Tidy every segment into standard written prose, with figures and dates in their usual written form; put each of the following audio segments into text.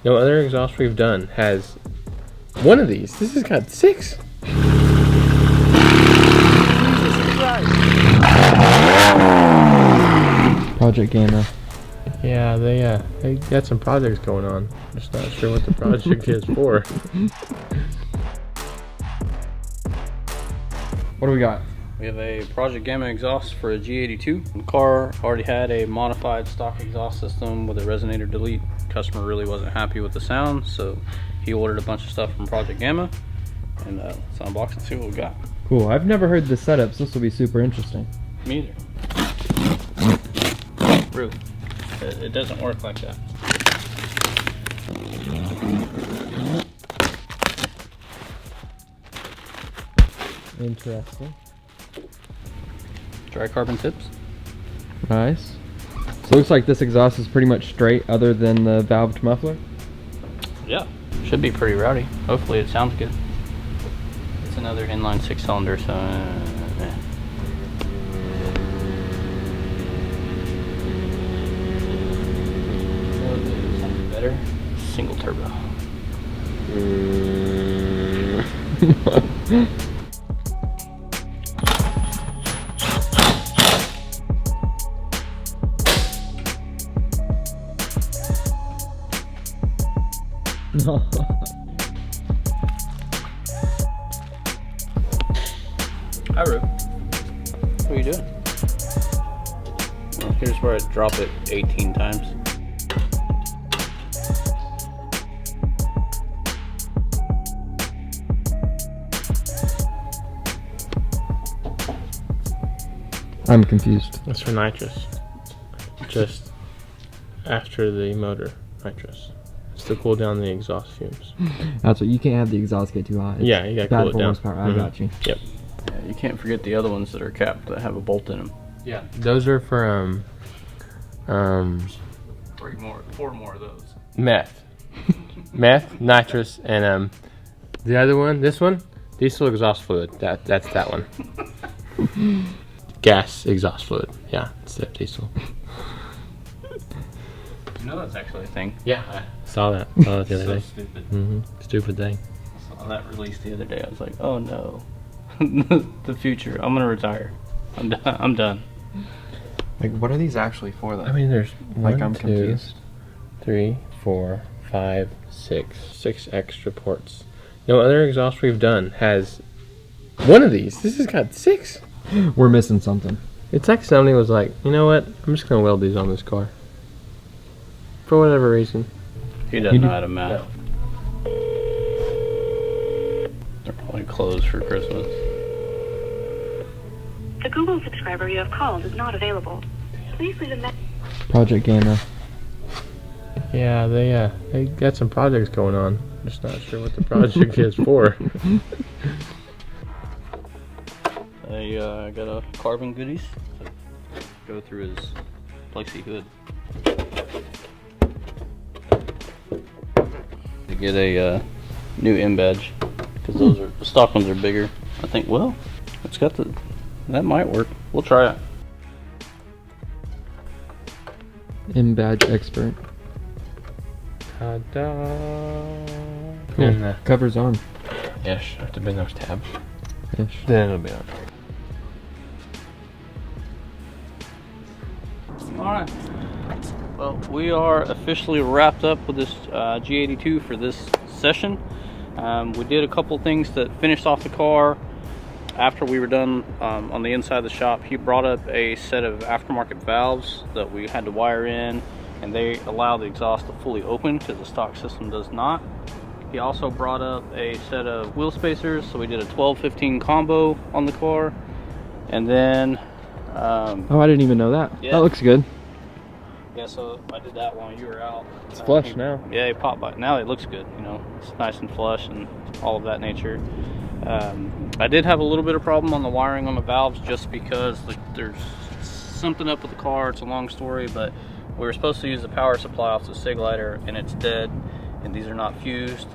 No other exhaust we've done has one of these. This has got 6. Project Gama. Yeah, they got some projects going on. Just not sure what the project is for. What do we got? We have a Project Gama exhaust for a G82. The car already had a modified stock exhaust system with a resonator delete. Customer really wasn't happy with the sound, so he ordered a bunch of stuff from Project Gama. And let's unbox and see what we got. Cool. I've never heard the setup, so this will be super interesting. Me either. Really, it doesn't work like that. Interesting. Dry carbon tips. Nice. So it looks like this exhaust is pretty much straight other than the valved muffler. Yeah, should be pretty rowdy. Hopefully it sounds good. It's another inline 6-cylinder, so something better. Single turbo. No. Hi, Rue. What are you doing? Well, here's where I drop it 18 times. I'm confused. That's for nitrous. Just after the motor nitrous. It's to cool down the exhaust fumes. That's what you can't have the exhaust get too hot. It's Yeah, you gotta bad cool it for down. horsepower. I got you. Yep. Yeah, you can't forget the other ones that are capped that have a bolt in them. Yeah. Those are for Four more of those. meth. Meth, nitrous, and the other one, this one, diesel exhaust fluid. That's that one. Gas exhaust fluid. Yeah, instead of diesel. You know that's actually a thing. Yeah, I saw that. Saw that the other So day. stupid. Stupid thing. I saw that released the other day. I was like, oh no. The future. I'm gonna retire. I'm done. Like, what are these actually for, though? I mean, there's Like, 1, I'm 2, confused. 3, 4, 5, 6. 6 extra ports. No other exhaust we've done has one of these. This has got 6. We're missing something. It's like somebody was like, you know what? I'm just gonna weld these on this car. For whatever reason. He doesn't know how to math. They're probably closed for Christmas. The Google subscriber you have called is not available. Please leave a message. Project Gama. Yeah, they got some projects going on. Just not sure what the project is for. I got a carbon goodies to go through his plexi hood. To get a new M badge, because the stock ones are bigger. I think, well, it's got that might work. We'll try it. M badge expert. Ta-da! Cool. And the Cover's on. ish, have to bend those tabs. Ish. Then it'll be on. Alright. Well, we are officially wrapped up with this G82 for this session. We did a couple things that finished off the car after we were done on the inside of the shop. He brought up a set of aftermarket valves that we had to wire in, and they allow the exhaust to fully open because the stock system does not. He also brought up a set of wheel spacers, so we did a 12-15 combo on the car. And then Oh, I didn't even know that. Yeah. That looks good. yeah, so I did that while you were out. It's flush now. Yeah, it popped by. Now it looks good, you know, it's nice and flush and all of that nature. I did have a little bit of problem on the wiring on the valves just because there's something up with the car. It's a long story, but we were supposed to use the power supply off the SIG lighter and it's dead, and these are not fused,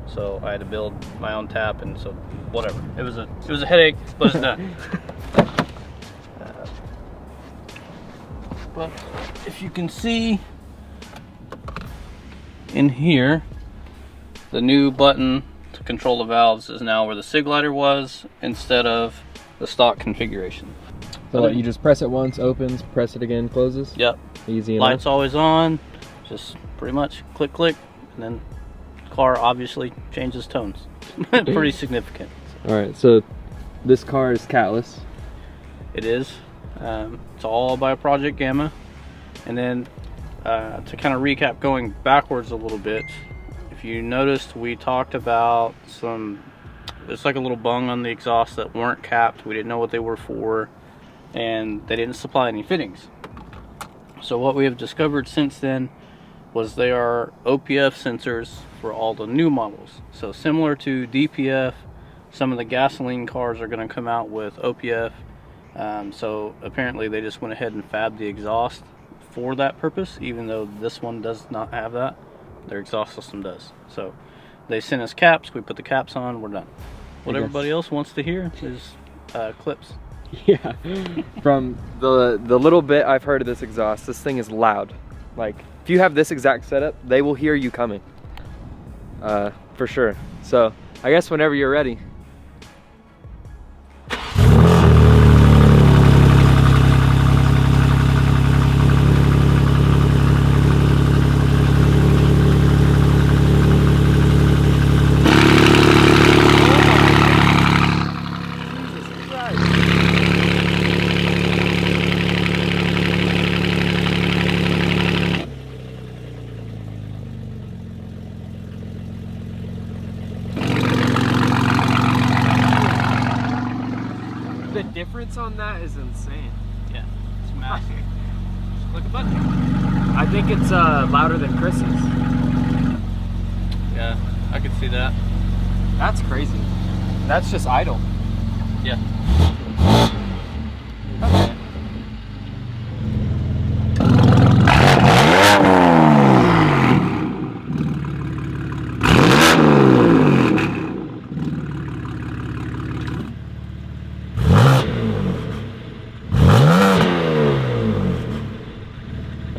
so I had to build my own tap, and so whatever. It was a headache, but it's done. But if you can see, in here, the new button to control the valves is now where the sig lighter was instead of the stock configuration. So you just press it once, opens, press it again, closes? Yep. Easy enough. Lights always on, just pretty much click, click, and then car obviously changes tones. Pretty significant. All right, so this car is catless. It is. It's all by Project Gama. And then to kind of recap going backwards a little bit, if you noticed, we talked about it's like a little bung on the exhaust that weren't capped. We didn't know what they were for, and they didn't supply any fittings. So what we have discovered since then was they are OPF sensors for all the new models. So similar to DPF, some of the gasoline cars are going to come out with OPF. So apparently they just went ahead and fabbed the exhaust for that purpose, even though this one does not have that. Their exhaust system does. So they sent us caps, we put the caps on, we're done. What everybody else wants to hear is clips. Yeah. From the little bit I've heard of this exhaust, this thing is loud. Like, if you have this exact setup, they will hear you coming. For sure. So I guess whenever you're ready. The difference on that is insane. Yeah, it's massive. Just click a button. I think it's louder than Chris's. Yeah, I could see that. That's crazy. That's just idle. Yeah. Okay.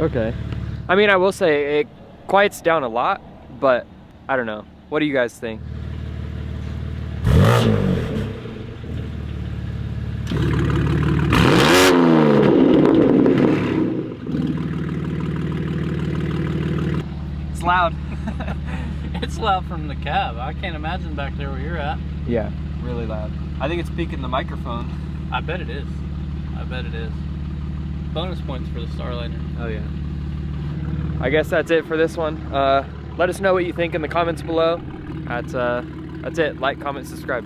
Okay. I mean, I will say it quiets down a lot, but I don't know. What do you guys think? It's loud. It's loud from the cab. I can't imagine back there where you're at. Yeah, really loud. I think it's peaking the microphone. I bet it is. I bet it is. Bonus points for the Starliner. Oh yeah. I guess that's it for this one. Let us know what you think in the comments below. That's it. Like, comment, subscribe.